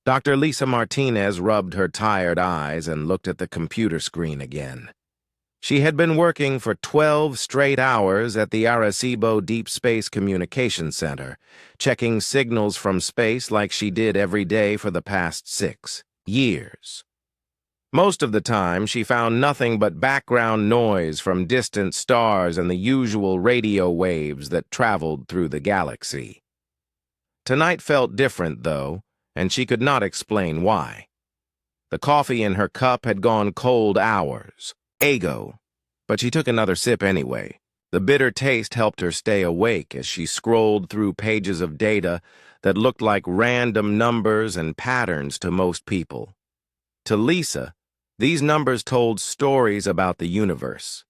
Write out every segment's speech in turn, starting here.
Dr. Lisa Martinez rubbed her tired eyes and looked at the computer screen again. She had been working for 12 straight hours at the Arecibo Deep Space Communication Center, checking signals from space like she did every day for the past 6 years. Most of the time, she found nothing but background noise from distant stars and the usual radio waves that traveled through the galaxy. Tonight felt different, though, and she could not explain why. The coffee in her cup had gone cold hours ago, but she took another sip anyway. The bitter taste helped her stay awake as she scrolled through pages of data that looked like random numbers and patterns to most people. To Lisa, these numbers told stories about the universe.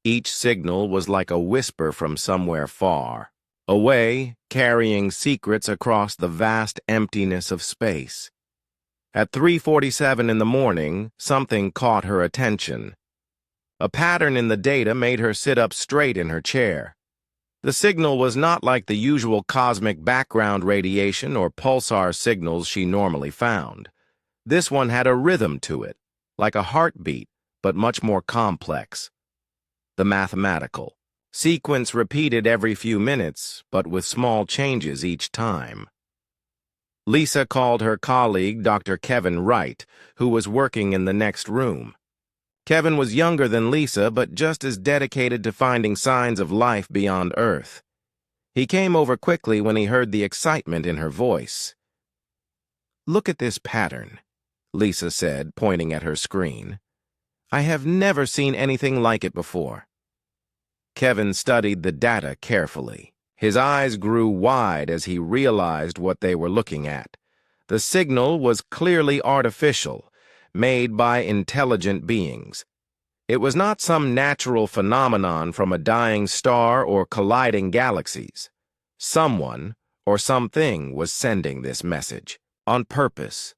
Each signal was like a whisper from somewhere far away, carrying secrets across the vast emptiness of space. At 3:47 in the morning, something caught her attention. A pattern in the data made her sit up straight in her chair. The signal was not like the usual cosmic background radiation or pulsar signals she normally found. This one had a rhythm to it, like a heartbeat, but much more complex. The mathematical sequence repeated every few minutes, but with small changes each time. Lisa called her colleague, Dr. Kevin Wright, who was working in the next room. Kevin was younger than Lisa, but just as dedicated to finding signs of life beyond Earth. He came over quickly when he heard the excitement in her voice. "Look at this pattern," Lisa said, pointing at her screen. "I have never seen anything like it before." Kevin studied the data carefully. His eyes grew wide as he realized what they were looking at. The signal was clearly artificial, made by intelligent beings. It was not some natural phenomenon from a dying star or colliding galaxies. Someone or something was sending this message, on purpose.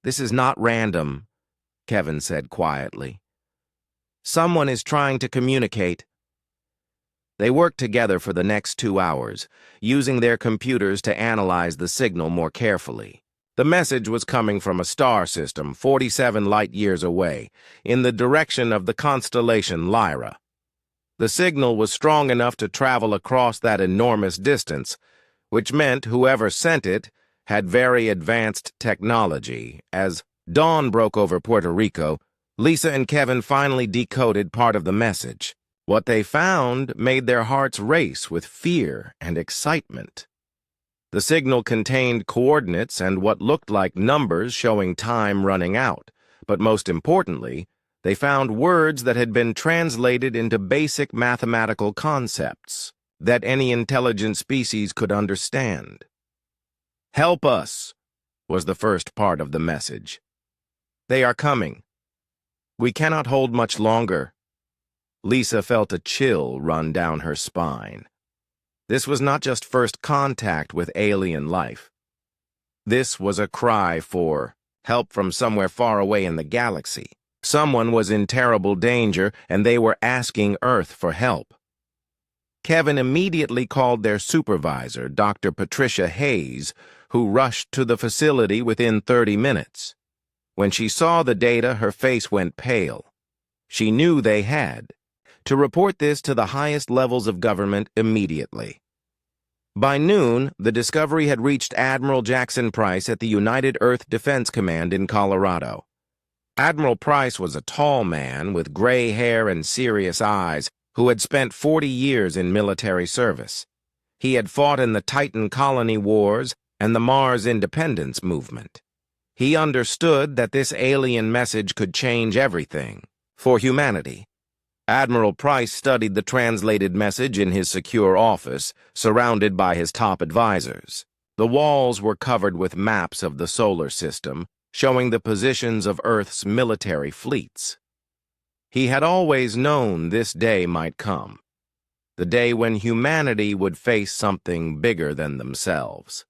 "This is not random," Kevin said quietly. "Someone is trying to communicate." They worked together for the next 2 hours, using their computers to analyze the signal more carefully. The message was coming from a star system 47 light-years away, in the direction of the constellation Lyra. The signal was strong enough to travel across that enormous distance, which meant whoever sent it had very advanced technology. As dawn broke over Puerto Rico, Lisa and Kevin finally decoded part of the message. What they found made their hearts race with fear and excitement. The signal contained coordinates and what looked like numbers showing time running out, but most importantly, they found words that had been translated into basic mathematical concepts that any intelligent species could understand. "Help us," was the first part of the message. "They are coming. We cannot hold much longer." Lisa felt a chill run down her spine. This was not just first contact with alien life. This was a cry for help from somewhere far away in the galaxy. Someone was in terrible danger, and they were asking Earth for help. Kevin immediately called their supervisor, Dr. Patricia Hayes, who rushed to the facility within 30 minutes. When she saw the data, her face went pale. She knew they had to report this to the highest levels of government immediately. By noon, the discovery had reached Admiral Jackson Price at the United Earth Defense Command in Colorado. Admiral Price was a tall man with gray hair and serious eyes who had spent 40 years in military service. He had fought in the Titan colony wars and the Mars independence movement. He understood that this alien message could change everything for humanity. Admiral Price studied the translated message in his secure office, surrounded by his top advisors. The walls were covered with maps of the solar system, showing the positions of Earth's military fleets. He had always known this day might come, the day when humanity would face something bigger than themselves.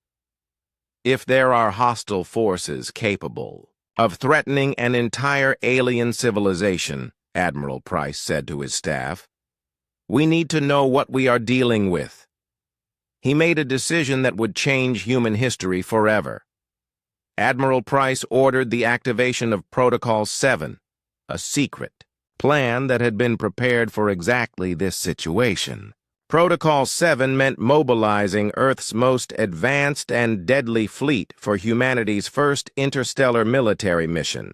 If there are hostile forces capable of threatening an entire alien civilization, Admiral Price said to his staff, we need to know what we are dealing with. He made a decision that would change human history forever. Admiral Price ordered the activation of Protocol 7, a secret plan that had been prepared for exactly this situation. Protocol 7 meant mobilizing Earth's most advanced and deadly fleet for humanity's first interstellar military mission.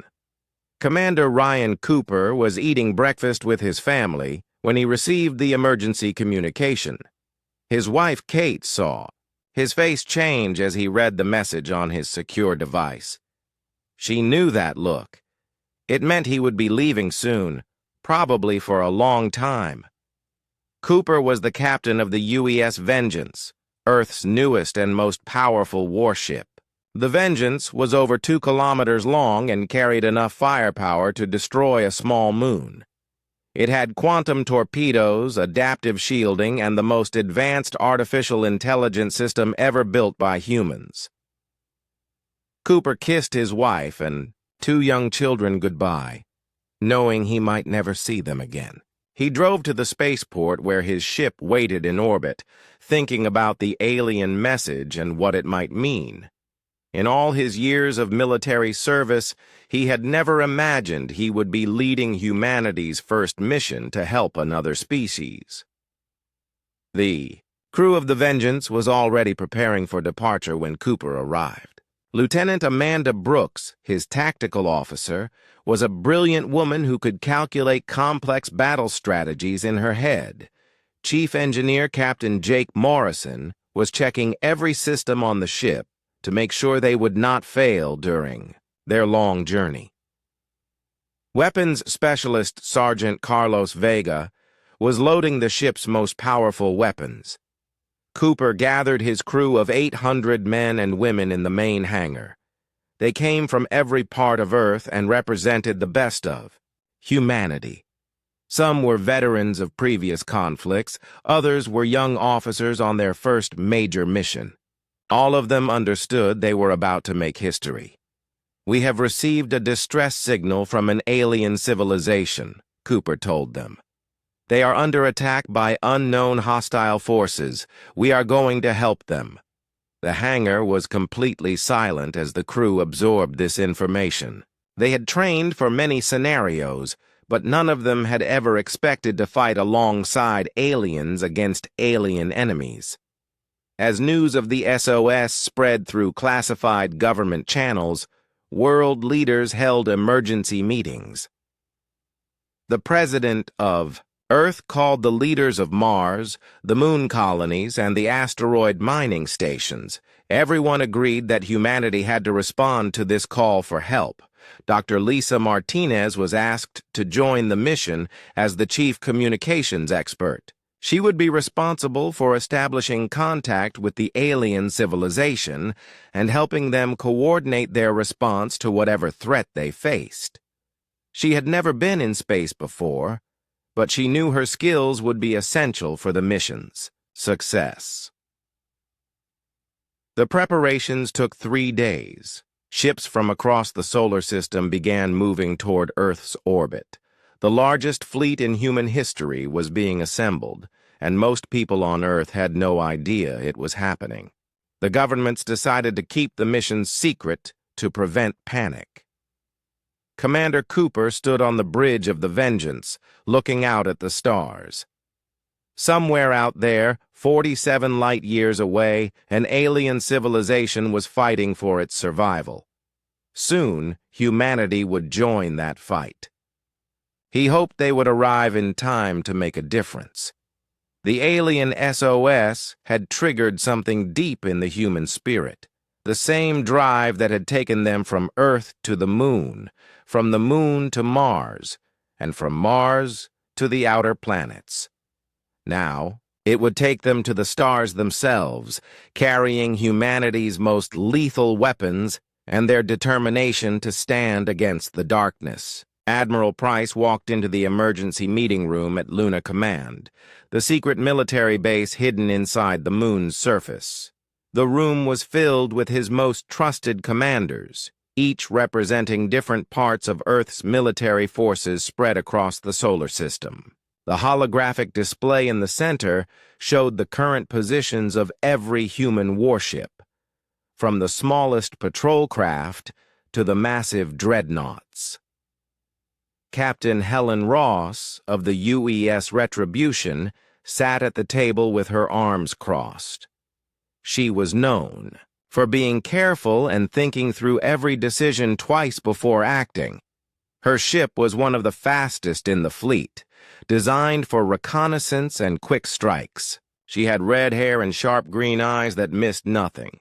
Commander Ryan Cooper was eating breakfast with his family when he received the emergency communication. His wife, Kate, saw his face change as he read the message on his secure device. She knew that look. It meant he would be leaving soon, probably for a long time. Cooper was the captain of the UES Vengeance, Earth's newest and most powerful warship. The Vengeance was over 2 kilometers long and carried enough firepower to destroy a small moon. It had quantum torpedoes, adaptive shielding, and the most advanced artificial intelligence system ever built by humans. Cooper kissed his wife and 2 young children goodbye, knowing he might never see them again. He drove to the spaceport where his ship waited in orbit, thinking about the alien message and what it might mean. In all his years of military service, he had never imagined he would be leading humanity's first mission to help another species. The crew of the Vengeance was already preparing for departure when Cooper arrived. Lieutenant Amanda Brooks, his tactical officer, was a brilliant woman who could calculate complex battle strategies in her head. Chief Engineer Captain Jake Morrison was checking every system on the ship to make sure they would not fail during their long journey. Weapons Specialist Sergeant Carlos Vega was loading the ship's most powerful weapons. Cooper gathered his crew of 800 men and women in the main hangar. They came from every part of Earth and represented the best of humanity. Some were veterans of previous conflicts, others were young officers on their first major mission. All of them understood they were about to make history. "We have received a distress signal from an alien civilization," Cooper told them. "They are under attack by unknown hostile forces. We are going to help them." The hangar was completely silent as the crew absorbed this information. They had trained for many scenarios, but none of them had ever expected to fight alongside aliens against alien enemies. As news of the SOS spread through classified government channels, world leaders held emergency meetings. The president of Earth called the leaders of Mars, the moon colonies, and the asteroid mining stations. Everyone agreed that humanity had to respond to this call for help. Dr. Lisa Martinez was asked to join the mission as the chief communications expert. She would be responsible for establishing contact with the alien civilization and helping them coordinate their response to whatever threat they faced. She had never been in space before, but she knew her skills would be essential for the mission's success. The preparations took 3 days. Ships from across the solar system began moving toward Earth's orbit. The largest fleet in human history was being assembled, and most people on Earth had no idea it was happening. The governments decided to keep the mission secret to prevent panic. Commander Cooper stood on the bridge of the Vengeance, looking out at the stars. Somewhere out there, 47 light-years away, an alien civilization was fighting for its survival. Soon, humanity would join that fight. He hoped they would arrive in time to make a difference. The alien SOS had triggered something deep in the human spirit, the same drive that had taken them from Earth to the moon, from the moon to Mars, and from Mars to the outer planets. Now, it would take them to the stars themselves, carrying humanity's most lethal weapons and their determination to stand against the darkness. Admiral Price walked into the emergency meeting room at Luna Command, the secret military base hidden inside the moon's surface. The room was filled with his most trusted commanders, each representing different parts of Earth's military forces spread across the solar system. The holographic display in the center showed the current positions of every human warship. from the smallest patrol craft to the massive dreadnoughts. Captain Helen Ross of the UES Retribution sat at the table with her arms crossed. She was known for being careful and thinking through every decision twice before acting. Her ship was one of the fastest in the fleet, designed for reconnaissance and quick strikes. She had red hair and sharp green eyes that missed nothing.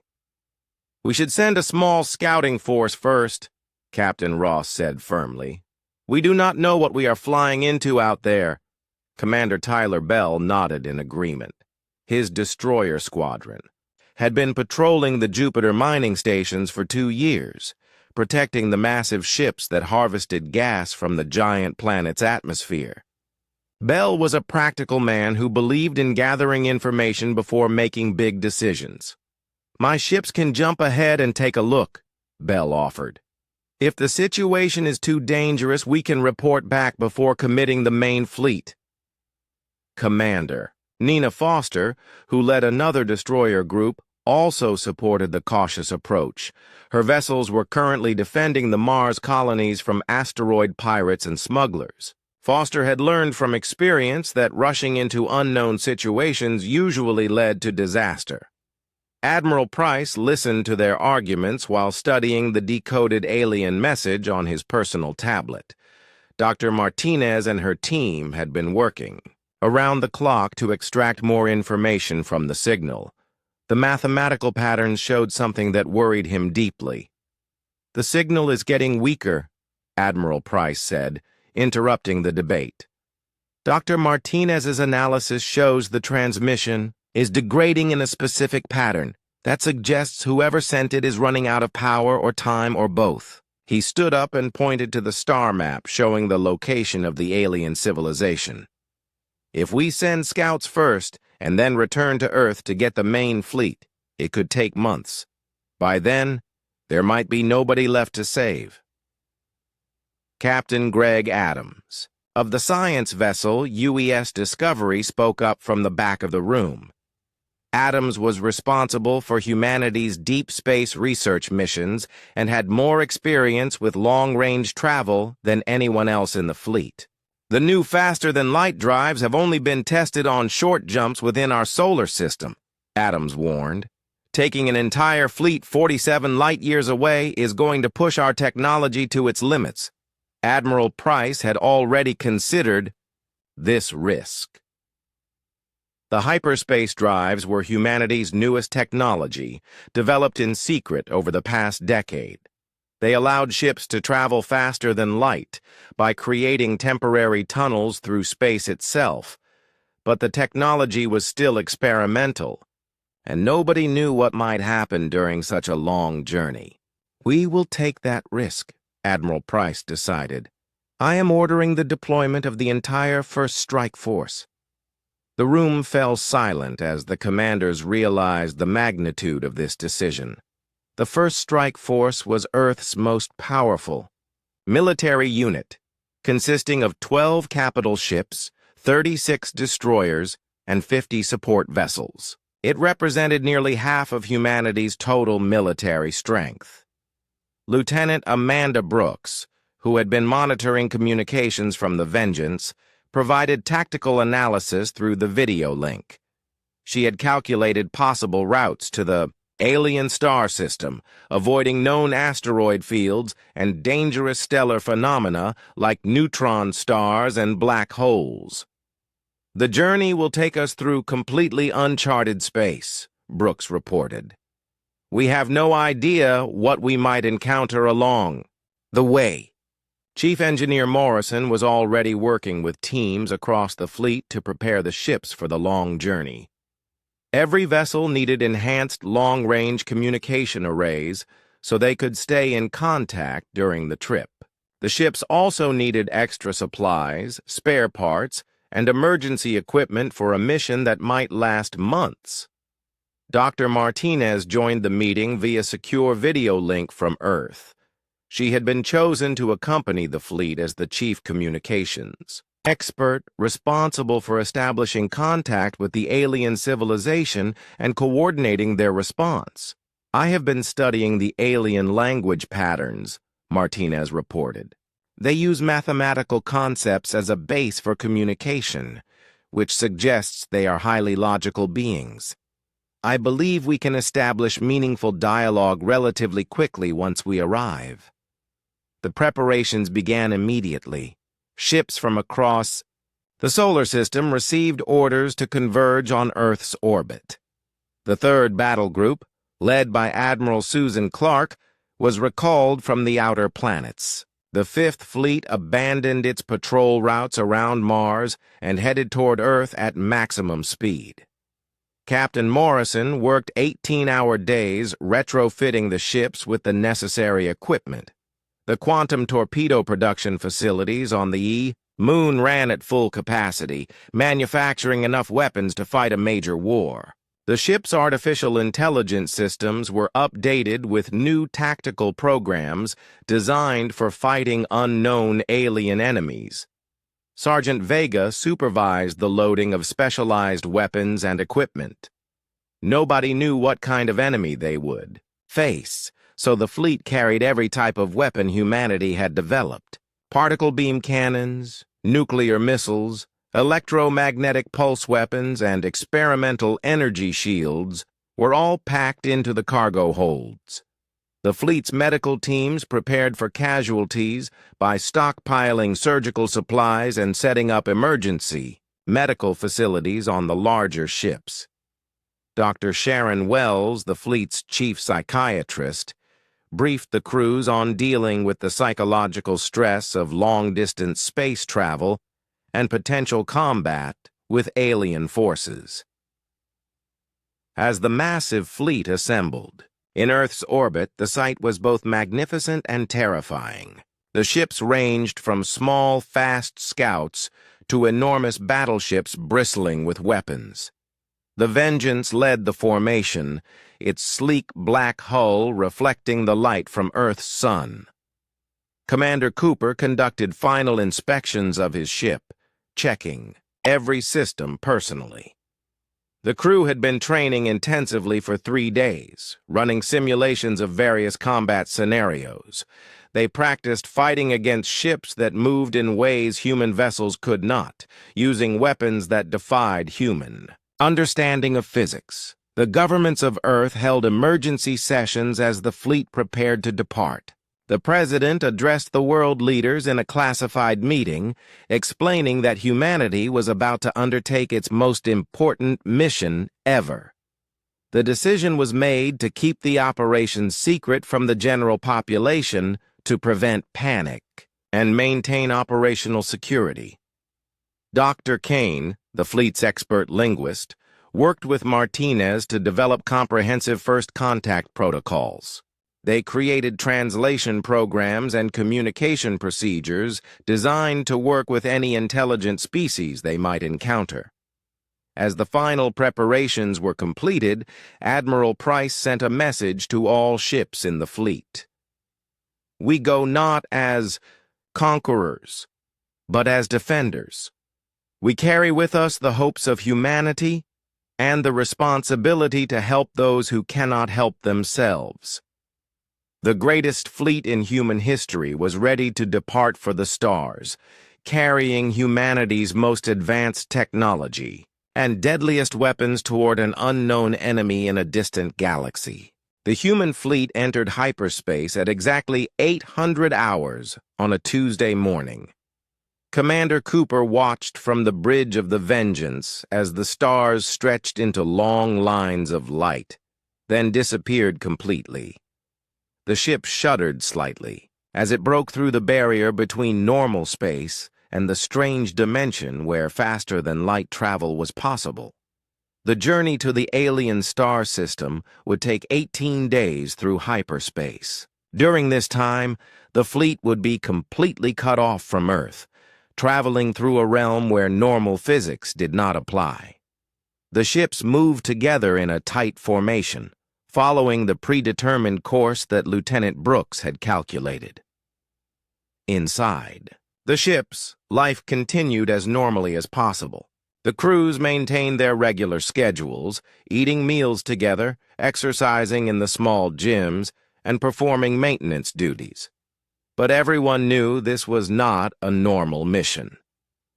"We should send a small scouting force first," Captain Ross said firmly. "We do not know what we are flying into out there." Commander Tyler Bell nodded in agreement. His destroyer squadron had been patrolling the Jupiter mining stations for 2 years, protecting the massive ships that harvested gas from the giant planet's atmosphere. Bell was a practical man who believed in gathering information before making big decisions. "My ships can jump ahead and take a look," Bell offered. "If the situation is too dangerous, we can report back before committing the main fleet." Commander Nina Foster, who led another destroyer group, also supported the cautious approach. Her vessels were currently defending the Mars colonies from asteroid pirates and smugglers. Foster had learned from experience that rushing into unknown situations usually led to disaster. Admiral Price listened to their arguments while studying the decoded alien message on his personal tablet. Dr. Martinez and her team had been working around the clock to extract more information from the signal. The mathematical patterns showed something that worried him deeply. "The signal is getting weaker," Admiral Price said, interrupting the debate. "Dr. Martinez's analysis shows the transmission is degrading in a specific pattern. That suggests whoever sent it is running out of power or time or both." He stood up and pointed to the star map showing the location of the alien civilization. "If we send scouts first and then return to Earth to get the main fleet, it could take months. By then, there might be nobody left to save." Captain Greg Adams of the science vessel UES Discovery spoke up from the back of the room. Adams was responsible for humanity's deep space research missions and had more experience with long-range travel than anyone else in the fleet. "The new faster-than-light drives have only been tested on short jumps within our solar system," Adams warned. "Taking an entire fleet 47 light-years away is going to push our technology to its limits." Admiral Price had already considered this risk. The hyperspace drives were humanity's newest technology, developed in secret over the past decade. They allowed ships to travel faster than light by creating temporary tunnels through space itself, but the technology was still experimental, and nobody knew what might happen during such a long journey. "We will take that risk," Admiral Price decided. "I am ordering the deployment of the entire First Strike Force." The room fell silent as the commanders realized the magnitude of this decision. The First Strike Force was Earth's most powerful military unit, consisting of 12 capital ships, 36 destroyers, and 50 support vessels. It represented nearly half of humanity's total military strength. Lieutenant Amanda Brooks, who had been monitoring communications from the Vengeance, provided tactical analysis through the video link. She had calculated possible routes to the alien star system, avoiding known asteroid fields and dangerous stellar phenomena like neutron stars and black holes. "The journey will take us through completely uncharted space," Brooks reported. "We have no idea what we might encounter along the way." Chief Engineer Morrison was already working with teams across the fleet to prepare the ships for the long journey. Every vessel needed enhanced long-range communication arrays so they could stay in contact during the trip. The ships also needed extra supplies, spare parts, and emergency equipment for a mission that might last months. Dr. Martinez joined the meeting via secure video link from Earth. She had been chosen to accompany the fleet as the chief communications expert responsible for establishing contact with the alien civilization and coordinating their response. I have been studying the alien language patterns, Martinez reported. They use mathematical concepts as a base for communication, which suggests they are highly logical beings. I believe we can establish meaningful dialogue relatively quickly once we arrive. The preparations began immediately. Ships from across the solar system received orders to converge on Earth's orbit. The third battle group, led by Admiral Susan Clark, was recalled from the outer planets. The Fifth Fleet abandoned its patrol routes around Mars and headed toward Earth at maximum speed. Captain Morrison worked 18-hour days retrofitting the ships with the necessary equipment. The quantum torpedo production facilities on the Moon ran at full capacity, manufacturing enough weapons to fight a major war. The ship's artificial intelligence systems were updated with new tactical programs designed for fighting unknown alien enemies. Sergeant Vega supervised the loading of specialized weapons and equipment. Nobody knew what kind of enemy they would face, so the fleet carried every type of weapon humanity had developed. Particle beam cannons, nuclear missiles, electromagnetic pulse weapons, and experimental energy shields were all packed into the cargo holds. The fleet's medical teams prepared for casualties by stockpiling surgical supplies and setting up emergency medical facilities on the larger ships. Dr. Sharon Wells, the fleet's chief psychiatrist, briefed the crews on dealing with the psychological stress of long-distance space travel and potential combat with alien forces. As the massive fleet assembled, in Earth's orbit, the sight was both magnificent and terrifying. The ships ranged from small, fast scouts to enormous battleships bristling with weapons. The Vengeance led the formation, its sleek black hull reflecting the light from Earth's sun. Commander Cooper conducted final inspections of his ship, checking every system personally. The crew had been training intensively for 3 days, running simulations of various combat scenarios. They practiced fighting against ships that moved in ways human vessels could not, using weapons that defied human understanding of physics. The governments of Earth held emergency sessions as the fleet prepared to depart. The president addressed the world leaders in a classified meeting, explaining that humanity was about to undertake its most important mission ever. The decision was made to keep the operation secret from the general population to prevent panic and maintain operational security. Dr. Kane, the fleet's expert linguist, worked with Martinez to develop comprehensive first contact protocols. They created translation programs and communication procedures designed to work with any intelligent species they might encounter. As the final preparations were completed, Admiral Price sent a message to all ships in the fleet. "We go not as conquerors, but as defenders. We carry with us the hopes of humanity and the responsibility to help those who cannot help themselves." The greatest fleet in human history was ready to depart for the stars, carrying humanity's most advanced technology and deadliest weapons toward an unknown enemy in a distant galaxy. The human fleet entered hyperspace at exactly 800 hours on a Tuesday morning. Commander Cooper watched from the bridge of the Vengeance as the stars stretched into long lines of light, then disappeared completely. The ship shuddered slightly as it broke through the barrier between normal space and the strange dimension where faster-than-light travel was possible. The journey to the alien star system would take 18 days through hyperspace. During this time, the fleet would be completely cut off from Earth, traveling through a realm where normal physics did not apply. The ships moved together in a tight formation, following the predetermined course that Lieutenant Brooks had calculated. Inside the ships, life continued as normally as possible. The crews maintained their regular schedules, eating meals together, exercising in the small gyms, and performing maintenance duties. But everyone knew this was not a normal mission.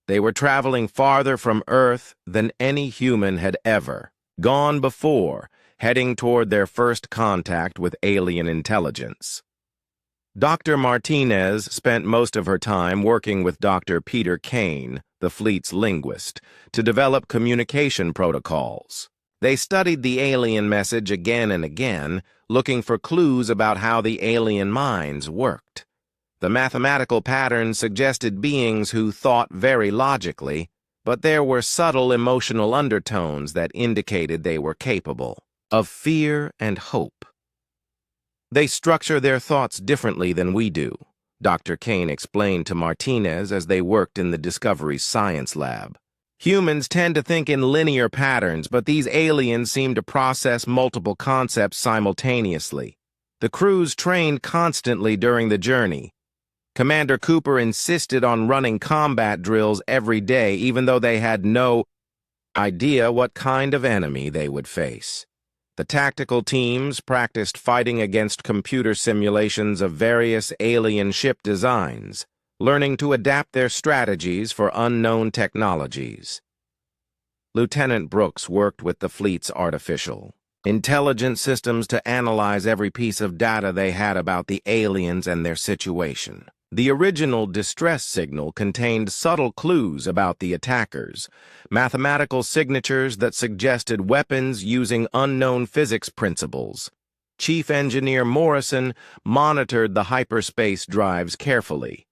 They were traveling farther from Earth than any human had ever gone before, heading toward their first contact with alien intelligence. Dr. Martinez spent most of her time working with Dr. Peter Kane, the fleet's linguist, to develop communication protocols. They studied the alien message again and again, looking for clues about how the alien minds worked. The mathematical patterns suggested beings who thought very logically, but there were subtle emotional undertones that indicated they were capable of fear and hope. They structure their thoughts differently than we do, Dr. Kane explained to Martinez as they worked in the Discovery's science lab. Humans tend to think in linear patterns, but these aliens seem to process multiple concepts simultaneously. The crews trained constantly during the journey. Commander Cooper insisted on running combat drills every day, even though they had no idea what kind of enemy they would face. The tactical teams practiced fighting against computer simulations of various alien ship designs, learning to adapt their strategies for unknown technologies. Lieutenant Brooks worked with the fleet's artificial intelligence systems to analyze every piece of data they had about the aliens and their situation. The original distress signal contained subtle clues about the attackers, mathematical signatures that suggested weapons using unknown physics principles. Chief Engineer Morrison monitored the hyperspace drives carefully.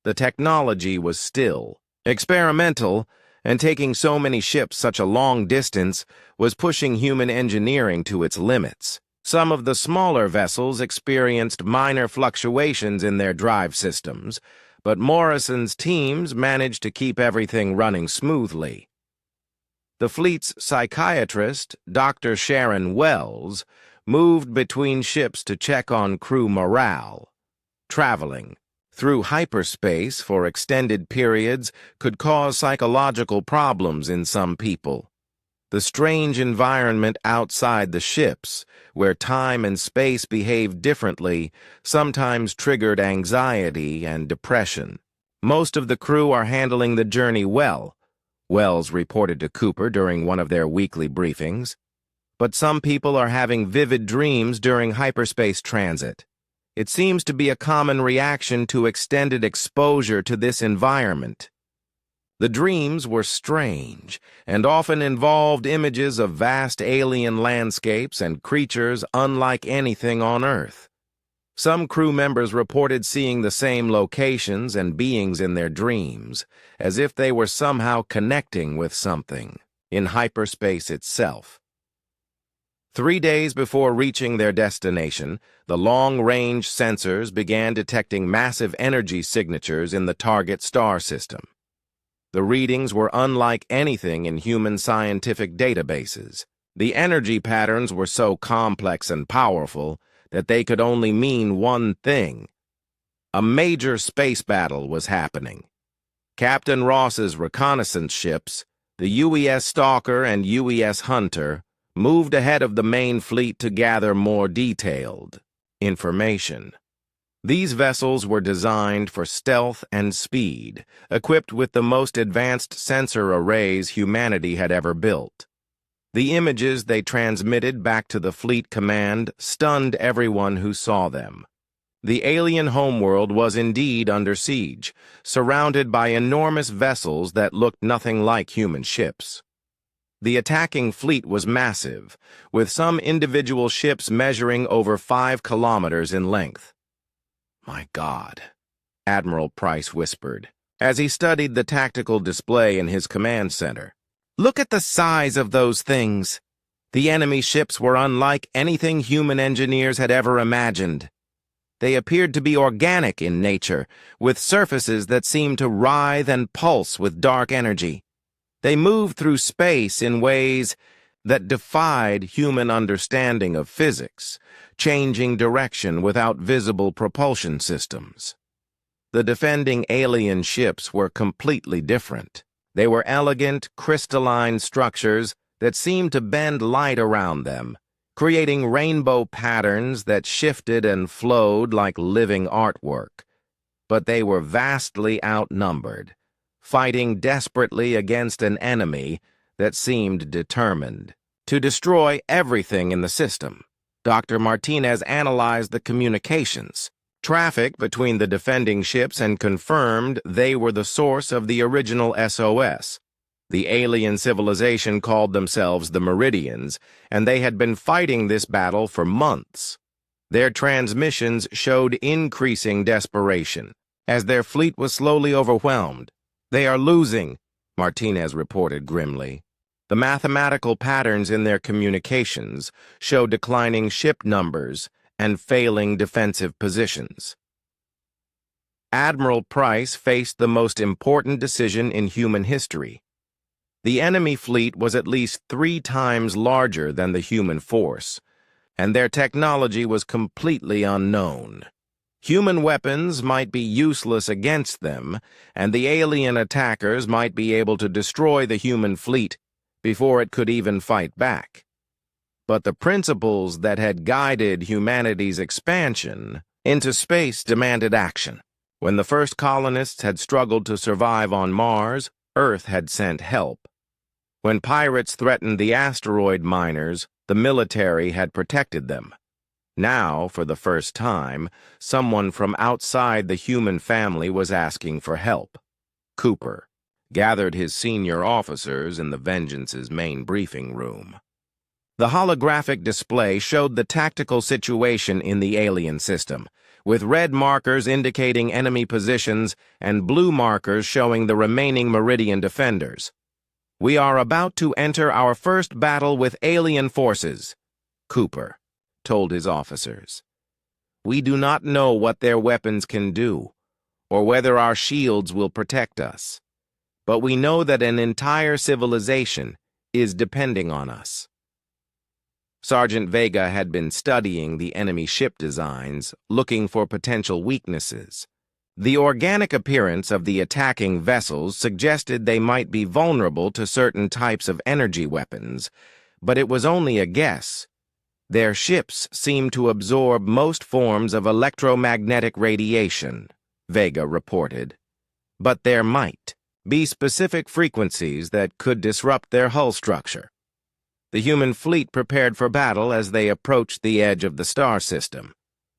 The technology was still experimental, and taking so many ships such a long distance was pushing human engineering to its limits. Some of the smaller vessels experienced minor fluctuations in their drive systems, but Morrison's teams managed to keep everything running smoothly. The fleet's psychiatrist, Dr. Sharon Wells, moved between ships to check on crew morale. Traveling through hyperspace for extended periods could cause psychological problems in some people. The strange environment outside the ships, where time and space behaved differently, sometimes triggered anxiety and depression. Most of the crew are handling the journey well, Wells reported to Cooper during one of their weekly briefings. But some people are having vivid dreams during hyperspace transit. It seems to be a common reaction to extended exposure to this environment. The dreams were strange and often involved images of vast alien landscapes and creatures unlike anything on Earth. Some crew members reported seeing the same locations and beings in their dreams, as if they were somehow connecting with something in hyperspace itself. 3 days before reaching their destination, the long-range sensors began detecting massive energy signatures in the target star system. The readings were unlike anything in human scientific databases. The energy patterns were so complex and powerful that they could only mean one thing. A major space battle was happening. Captain Ross's reconnaissance ships, the UES Stalker and UES Hunter, moved ahead of the main fleet to gather more detailed information. These vessels were designed for stealth and speed, equipped with the most advanced sensor arrays humanity had ever built. The images they transmitted back to the fleet command stunned everyone who saw them. The alien homeworld was indeed under siege, surrounded by enormous vessels that looked nothing like human ships. The attacking fleet was massive, with some individual ships measuring over 5 kilometers in length. "My God," Admiral Price whispered, as he studied the tactical display in his command center. "Look at the size of those things. The enemy ships were unlike anything human engineers had ever imagined. They appeared to be organic in nature, with surfaces that seemed to writhe and pulse with dark energy. They moved through space in ways that defied human understanding of physics, changing direction without visible propulsion systems. The defending alien ships were completely different. They were elegant, crystalline structures that seemed to bend light around them, creating rainbow patterns that shifted and flowed like living artwork. But they were vastly outnumbered, fighting desperately against an enemy that seemed determined to destroy everything in the system. Dr. Martinez analyzed the communications, traffic between the defending ships, and confirmed they were the source of the original SOS. The alien civilization called themselves the Meridians, and they had been fighting this battle for months. Their transmissions showed increasing desperation, as their fleet was slowly overwhelmed. "They are losing," Martinez reported grimly. The mathematical patterns in their communications show declining ship numbers and failing defensive positions. Admiral Price faced the most important decision in human history. The enemy fleet was at least 3 times larger than the human force, and their technology was completely unknown. Human weapons might be useless against them, and the alien attackers might be able to destroy the human fleet before it could even fight back. But the principles that had guided humanity's expansion into space demanded action. When the first colonists had struggled to survive on Mars, Earth had sent help. When pirates threatened the asteroid miners, the military had protected them. Now, for the first time, someone from outside the human family was asking for help. Cooper gathered his senior officers in the Vengeance's main briefing room. The holographic display showed the tactical situation in the alien system, with red markers indicating enemy positions and blue markers showing the remaining Meridian defenders. "We are about to enter our first battle with alien forces," Cooper told his officers. "We do not know what their weapons can do, or whether our shields will protect us. But we know that an entire civilization is depending on us." Sergeant Vega had been studying the enemy ship designs, looking for potential weaknesses. The organic appearance of the attacking vessels suggested they might be vulnerable to certain types of energy weapons, but it was only a guess. Their ships seemed to absorb most forms of electromagnetic radiation, Vega reported. But there might be specific frequencies that could disrupt their hull structure. The human fleet prepared for battle as they approached the edge of the star system.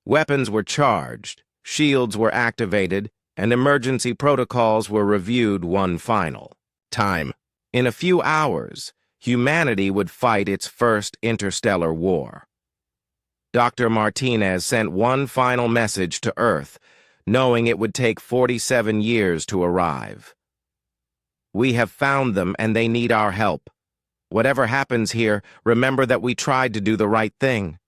Weapons were charged, shields were activated, and emergency protocols were reviewed one final time. In a few hours, humanity would fight its first interstellar war. Dr. Martinez sent one final message to Earth, knowing it would take 47 years to arrive. "We have found them, and they need our help. Whatever happens here, remember that we tried to do the right thing."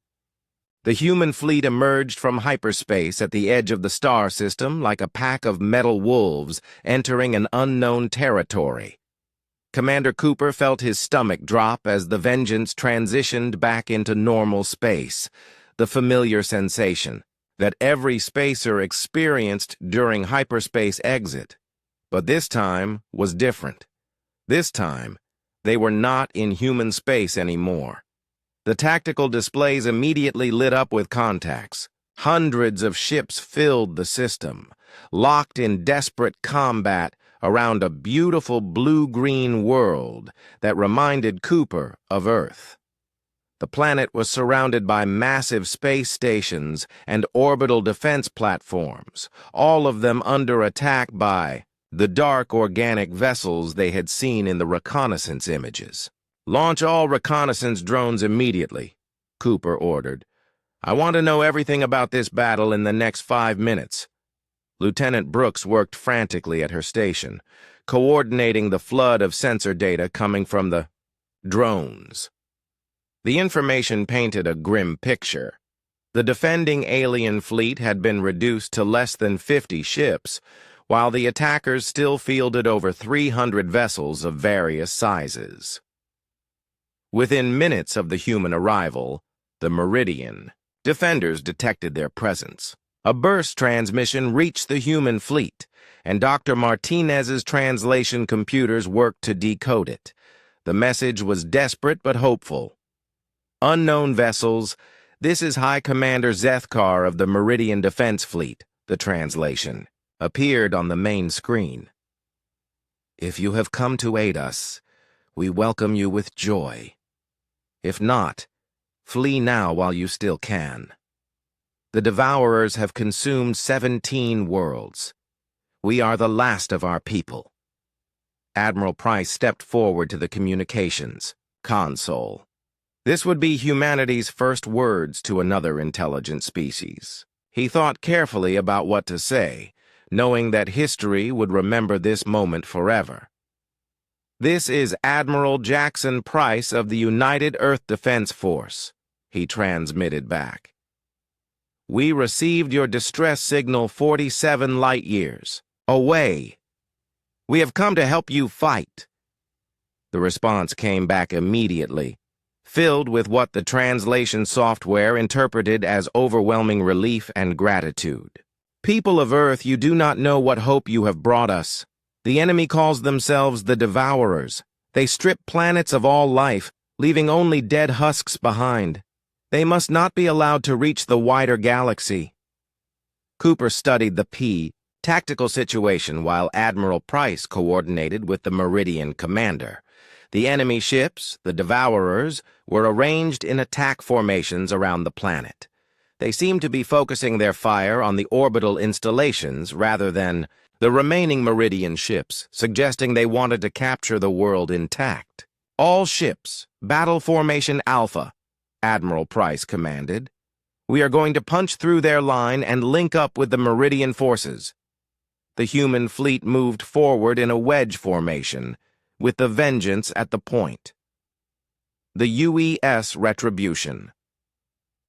The human fleet emerged from hyperspace at the edge of the star system like a pack of metal wolves entering an unknown territory. Commander Cooper felt his stomach drop as the Vengeance transitioned back into normal space, the familiar sensation that every spacer experienced during hyperspace exit. But this time was different. This time, they were not in human space anymore. The tactical displays immediately lit up with contacts. Hundreds of ships filled the system, locked in desperate combat around a beautiful blue-green world that reminded Cooper of Earth. The planet was surrounded by massive space stations and orbital defense platforms, all of them under attack by the dark organic vessels they had seen in the reconnaissance images. "Launch all reconnaissance drones immediately," Cooper ordered. "I want to know everything about this battle in the next 5 minutes." Lieutenant Brooks worked frantically at her station, coordinating the flood of sensor data coming from the drones. The information painted a grim picture. The defending alien fleet had been reduced to less than 50 ships, while the attackers still fielded over 300 vessels of various sizes. Within minutes of the human arrival, the Meridian defenders detected their presence. A burst transmission reached the human fleet, and Dr. Martinez's translation computers worked to decode it. The message was desperate but hopeful. Unknown vessels, this is High Commander Zethkar of the Meridian Defense Fleet, the translation, appeared on the main screen. If you have come to aid us, we welcome you with joy. If not, flee now while you still can. The Devourers have consumed 17 worlds. We are the last of our people. Admiral Price stepped forward to the communications console. This would be humanity's first words to another intelligent species. He thought carefully about what to say, knowing that history would remember this moment forever. This is Admiral Jackson Price of the United Earth Defense Force, he transmitted back. We received your distress signal 47 light years away. We have come to help you fight. The response came back immediately, filled with what the translation software interpreted as overwhelming relief and gratitude. People of Earth, you do not know what hope you have brought us. The enemy calls themselves the Devourers. They strip planets of all life, leaving only dead husks behind. They must not be allowed to reach the wider galaxy. Cooper studied the tactical situation while Admiral Price coordinated with the Meridian commander. The enemy ships, the Devourers, were arranged in attack formations around the planet. They seemed to be focusing their fire on the orbital installations rather than the remaining Meridian ships, suggesting they wanted to capture the world intact. All ships, Battle Formation Alpha, Admiral Price commanded. We are going to punch through their line and link up with the Meridian forces. The human fleet moved forward in a wedge formation, with the Vengeance at the point. The UES Retribution.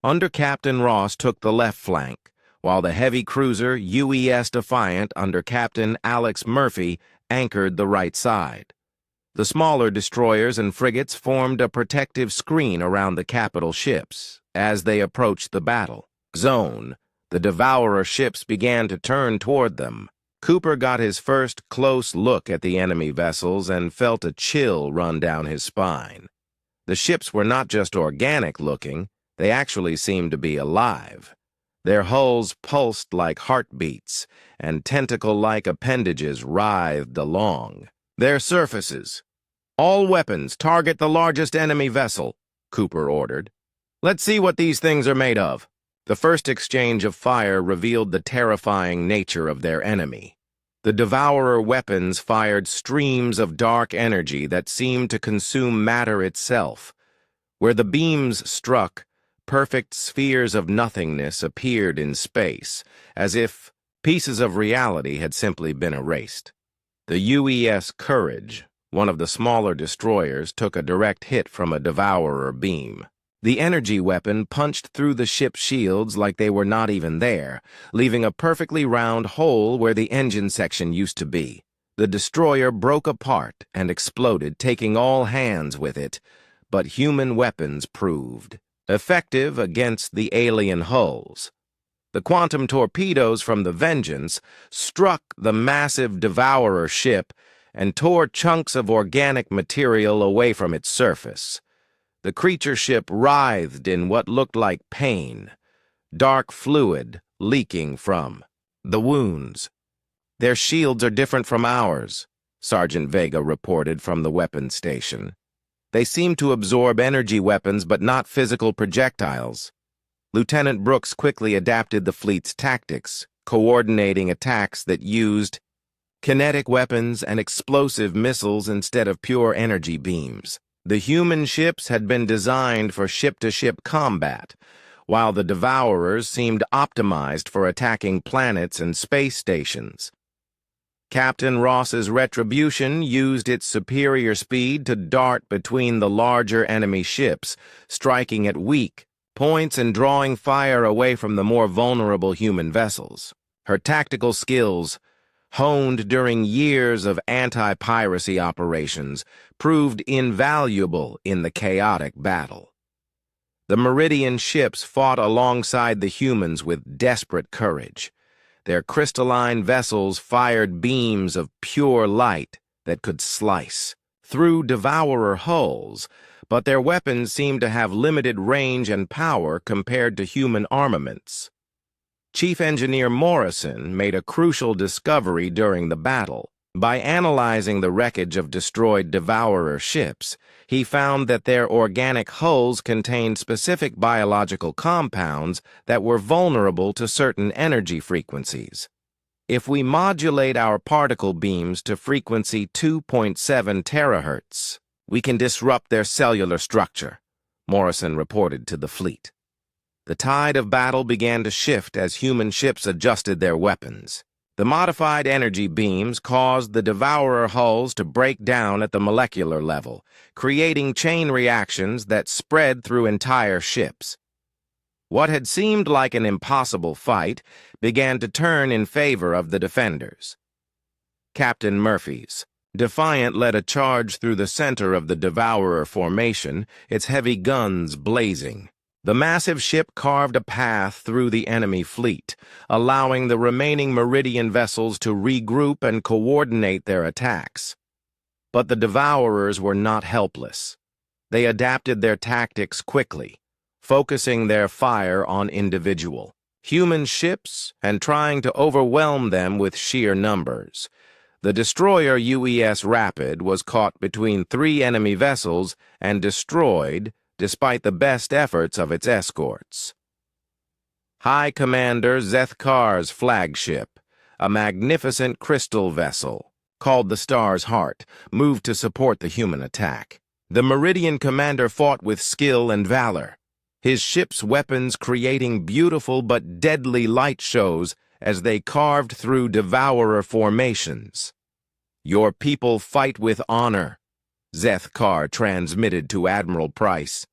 Under Captain Ross took the left flank, while the heavy cruiser UES Defiant under Captain Alex Murphy anchored the right side. The smaller destroyers and frigates formed a protective screen around the capital ships. As they approached the battle zone, the Devourer ships began to turn toward them. Cooper got his first close look at the enemy vessels and felt a chill run down his spine. The ships were not just organic-looking, they actually seemed to be alive. Their hulls pulsed like heartbeats, and tentacle-like appendages writhed along. Their surfaces. All weapons target the largest enemy vessel, Cooper ordered. Let's see what these things are made of. The first exchange of fire revealed the terrifying nature of their enemy. The Devourer weapons fired streams of dark energy that seemed to consume matter itself. Where the beams struck, perfect spheres of nothingness appeared in space, as if pieces of reality had simply been erased. The UES Courage, one of the smaller destroyers, took a direct hit from a Devourer beam. The energy weapon punched through the ship's shields like they were not even there, leaving a perfectly round hole where the engine section used to be. The destroyer broke apart and exploded, taking all hands with it, but human weapons proved effective against the alien hulls. The quantum torpedoes from the Vengeance struck the massive Devourer ship and tore chunks of organic material away from its surface. The creature ship writhed in what looked like pain, dark fluid leaking from the wounds. Their shields are different from ours, Sergeant Vega reported from the weapons station. They seem to absorb energy weapons but not physical projectiles. Lieutenant Brooks quickly adapted the fleet's tactics, coordinating attacks that used kinetic weapons and explosive missiles instead of pure energy beams. The human ships had been designed for ship-to-ship combat, while the Devourers seemed optimized for attacking planets and space stations. Captain Ross's Retribution used its superior speed to dart between the larger enemy ships, striking at weak points and drawing fire away from the more vulnerable human vessels. Her tactical skills, honed during years of anti-piracy operations, proved invaluable in the chaotic battle. The Meridian ships fought alongside the humans with desperate courage. Their crystalline vessels fired beams of pure light that could slice through devourer hulls, but their weapons seemed to have limited range and power compared to human armaments. Chief Engineer Morrison made a crucial discovery during the battle. By analyzing the wreckage of destroyed devourer ships, he found that their organic hulls contained specific biological compounds that were vulnerable to certain energy frequencies. If we modulate our particle beams to frequency 2.7 terahertz, we can disrupt their cellular structure, Morrison reported to the fleet. The tide of battle began to shift as human ships adjusted their weapons. The modified energy beams caused the devourer hulls to break down at the molecular level, creating chain reactions that spread through entire ships. What had seemed like an impossible fight began to turn in favor of the defenders. Captain Murphy's Defiant led a charge through the center of the devourer formation, its heavy guns blazing. The massive ship carved a path through the enemy fleet, allowing the remaining Meridian vessels to regroup and coordinate their attacks. But the devourers were not helpless. They adapted their tactics quickly, focusing their fire on individual human ships and trying to overwhelm them with sheer numbers. The destroyer UES Rapid was caught between 3 enemy vessels and destroyed despite the best efforts of its escorts. High Commander Zethkar's flagship, a magnificent crystal vessel, called the Star's Heart, moved to support the human attack. The Meridian commander fought with skill and valor, his ship's weapons creating beautiful but deadly light shows as they carved through devourer formations. "Your people fight with honor," Zethkar transmitted to Admiral Price.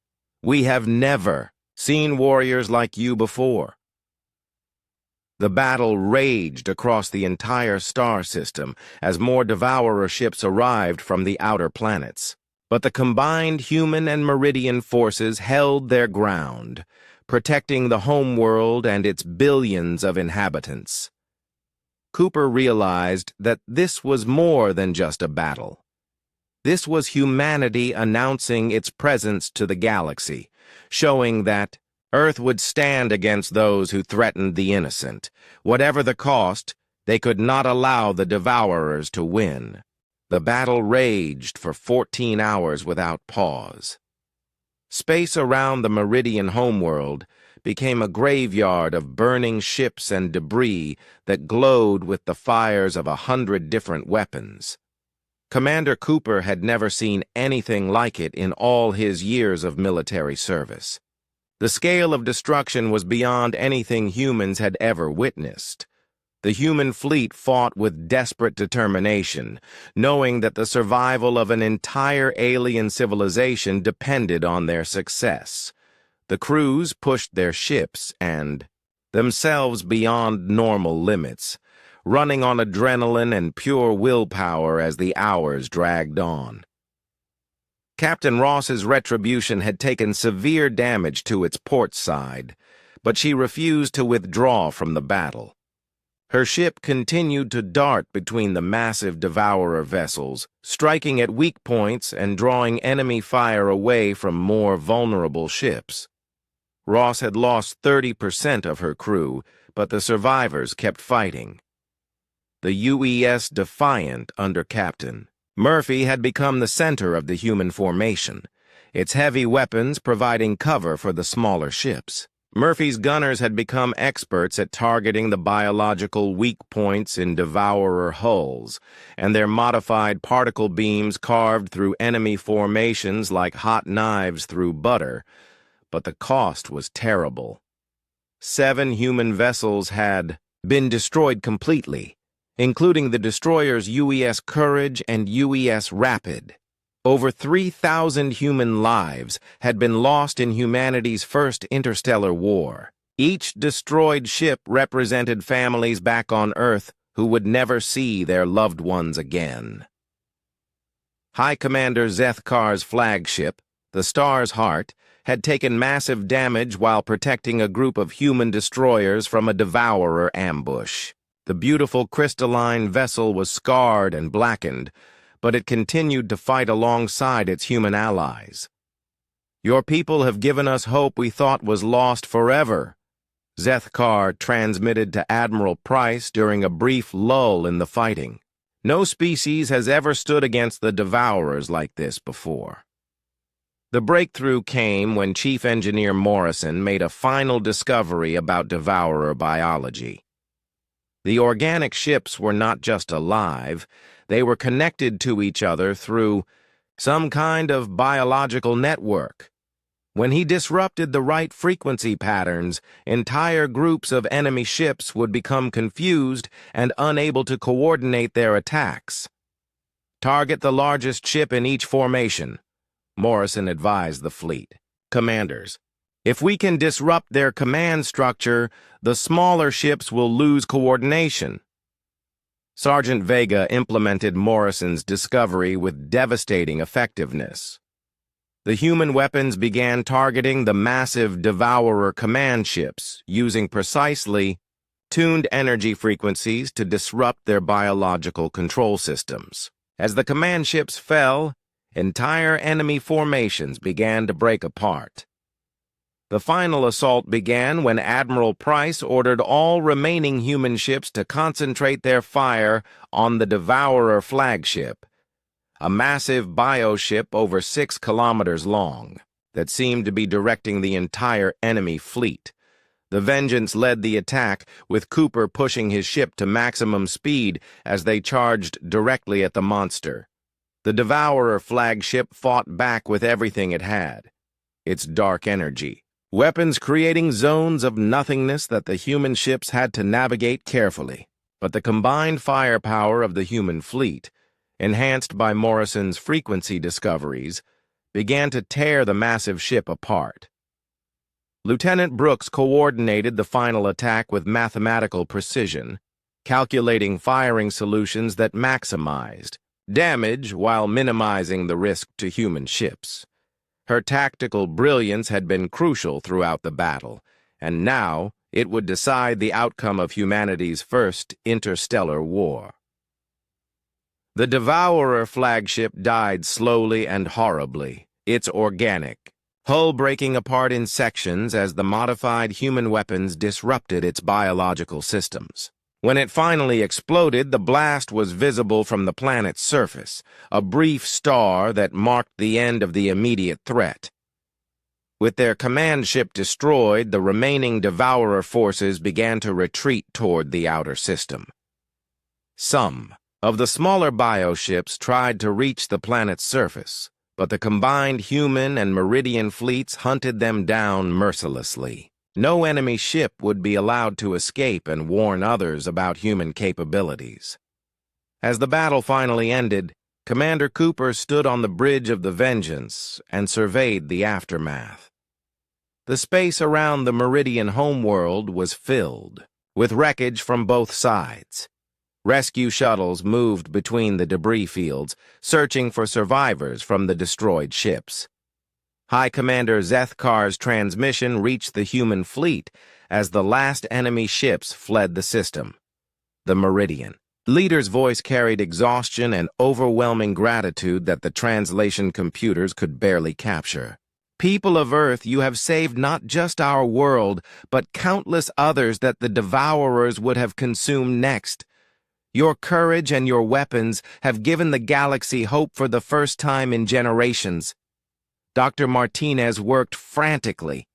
"We have never seen warriors like you before." The battle raged across the entire star system as more devourer ships arrived from the outer planets. But the combined human and Meridian forces held their ground, protecting the homeworld and its billions of inhabitants. Cooper realized that this was more than just a battle. This was humanity announcing its presence to the galaxy, showing that Earth would stand against those who threatened the innocent. Whatever the cost, they could not allow the devourers to win. The battle raged for 14 hours without pause. Space around the Meridian homeworld became a graveyard of burning ships and debris that glowed with the fires of 100 different weapons. Commander Cooper had never seen anything like it in all his years of military service. The scale of destruction was beyond anything humans had ever witnessed. The human fleet fought with desperate determination, knowing that the survival of an entire alien civilization depended on their success. The crews pushed their ships and themselves beyond normal limits, running on adrenaline and pure willpower as the hours dragged on. Captain Ross's Retribution had taken severe damage to its port side, but she refused to withdraw from the battle. Her ship continued to dart between the massive devourer vessels, striking at weak points and drawing enemy fire away from more vulnerable ships. Ross had lost 30% of her crew, but the survivors kept fighting. The UES Defiant under Captain Murphy had become the center of the human formation, its heavy weapons providing cover for the smaller ships. Murphy's gunners had become experts at targeting the biological weak points in devourer hulls, and their modified particle beams carved through enemy formations like hot knives through butter. But the cost was terrible. 7 human vessels had been destroyed completely, including the destroyers UES Courage and UES Rapid. Over 3,000 human lives had been lost in humanity's first interstellar war. Each destroyed ship represented families back on Earth who would never see their loved ones again. High Commander Zethkar's flagship, the Star's Heart, had taken massive damage while protecting a group of human destroyers from a devourer ambush. The beautiful crystalline vessel was scarred and blackened, but it continued to fight alongside its human allies. "Your people have given us hope we thought was lost forever," Zethkar transmitted to Admiral Price during a brief lull in the fighting. "No species has ever stood against the devourers like this before." The breakthrough came when Chief Engineer Morrison made a final discovery about devourer biology. The organic ships were not just alive, they were connected to each other through some kind of biological network. When he disrupted the right frequency patterns, entire groups of enemy ships would become confused and unable to coordinate their attacks. "Target the largest ship in each formation," Morrison advised the fleet. "Commanders, if we can disrupt their command structure, the smaller ships will lose coordination." Sergeant Vega implemented Morrison's discovery with devastating effectiveness. The human weapons began targeting the massive Devourer command ships, using precisely tuned energy frequencies to disrupt their biological control systems. As the command ships fell, entire enemy formations began to break apart. The final assault began when Admiral Price ordered all remaining human ships to concentrate their fire on the Devourer flagship, a massive bioship over 6 kilometers long that seemed to be directing the entire enemy fleet. The Vengeance led the attack, with Cooper pushing his ship to maximum speed as they charged directly at the monster. The Devourer flagship fought back with everything it had: its dark energy, weapons creating zones of nothingness that the human ships had to navigate carefully. But the combined firepower of the human fleet, enhanced by Morrison's frequency discoveries, began to tear the massive ship apart. Lieutenant Brooks coordinated the final attack with mathematical precision, calculating firing solutions that maximized damage while minimizing the risk to human ships. Her tactical brilliance had been crucial throughout the battle, and now it would decide the outcome of humanity's first interstellar war. The Devourer flagship died slowly and horribly, its organic hull breaking apart in sections as the modified human weapons disrupted its biological systems. When it finally exploded, the blast was visible from the planet's surface, a brief star that marked the end of the immediate threat. With their command ship destroyed, the remaining Devourer forces began to retreat toward the outer system. Some of the smaller bioships tried to reach the planet's surface, but the combined human and Meridian fleets hunted them down mercilessly. No enemy ship would be allowed to escape and warn others about human capabilities. As the battle finally ended, Commander Cooper stood on the bridge of the Vengeance and surveyed the aftermath. The space around the Meridian homeworld was filled with wreckage from both sides. Rescue shuttles moved between the debris fields, searching for survivors from the destroyed ships. High Commander Zethkar's transmission reached the human fleet as the last enemy ships fled the system. The Meridian leader's voice carried exhaustion and overwhelming gratitude that the translation computers could barely capture. "People of Earth, you have saved not just our world, but countless others that the Devourers would have consumed next. Your courage and your weapons have given the galaxy hope for the first time in generations." Dr. Martinez worked frantically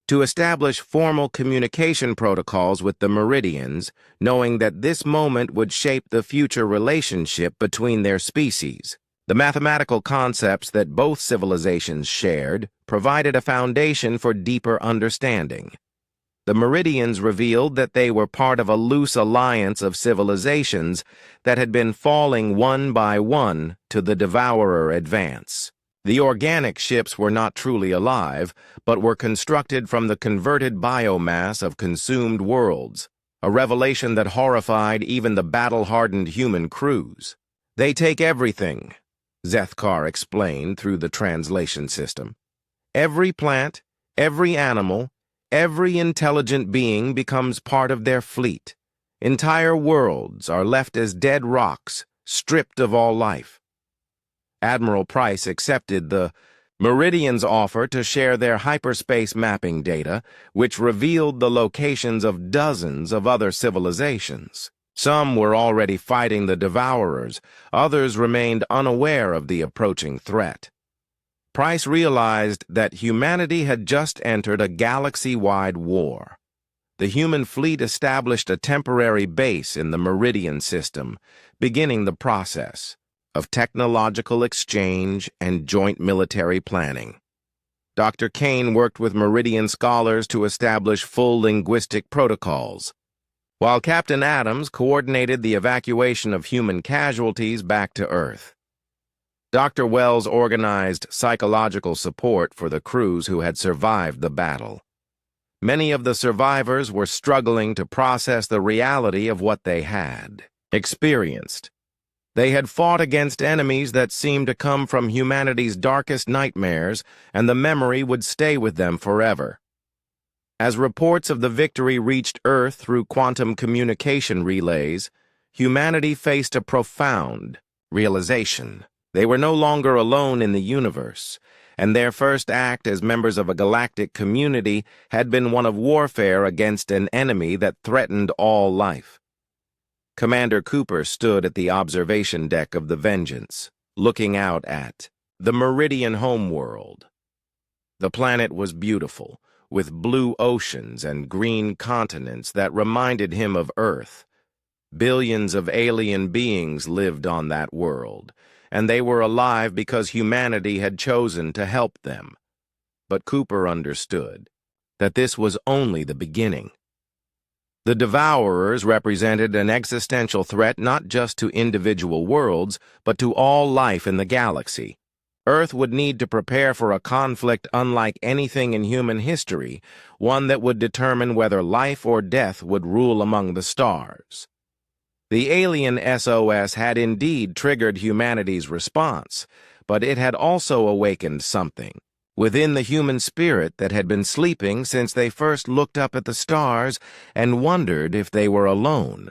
to establish formal communication protocols with the Meridians, knowing that this moment would shape the future relationship between their species. The mathematical concepts that both civilizations shared provided a foundation for deeper understanding. The Meridians revealed that they were part of a loose alliance of civilizations that had been falling one by one to the Devourer advance. The organic ships were not truly alive, but were constructed from the converted biomass of consumed worlds, a revelation that horrified even the battle-hardened human crews. "They take everything," Zethkar explained through the translation system. Every plant, every animal, every intelligent being becomes part of their fleet. Entire worlds are left as dead rocks, stripped of all life. Admiral Price accepted the Meridian's offer to share their hyperspace mapping data, which revealed the locations of dozens of other civilizations. Some were already fighting the Devourers, others remained unaware of the approaching threat. Price realized that humanity had just entered a galaxy-wide war. The human fleet established a temporary base in the Meridian system, beginning the process of technological exchange and joint military planning. Dr. Kane worked with Meridian scholars to establish full linguistic protocols, while Captain Adams coordinated the evacuation of human casualties back to Earth. Dr. Wells organized psychological support for the crews who had survived the battle. Many of the survivors were struggling to process the reality of what they had experienced. They had fought against enemies that seemed to come from humanity's darkest nightmares, and the memory would stay with them forever. As reports of the victory reached Earth through quantum communication relays, humanity faced a profound realization. They were no longer alone in the universe, and their first act as members of a galactic community had been one of warfare against an enemy that threatened all life. Commander Cooper stood at the observation deck of the Vengeance, looking out at the Meridian homeworld. The planet was beautiful, with blue oceans and green continents that reminded him of Earth. Billions of alien beings lived on that world, and they were alive because humanity had chosen to help them. But Cooper understood that this was only the beginning. The Devourers represented an existential threat not just to individual worlds, but to all life in the galaxy. Earth would need to prepare for a conflict unlike anything in human history, one that would determine whether life or death would rule among the stars. The alien SOS had indeed triggered humanity's response, but it had also awakened something within the human spirit that had been sleeping since they first looked up at the stars and wondered if they were alone.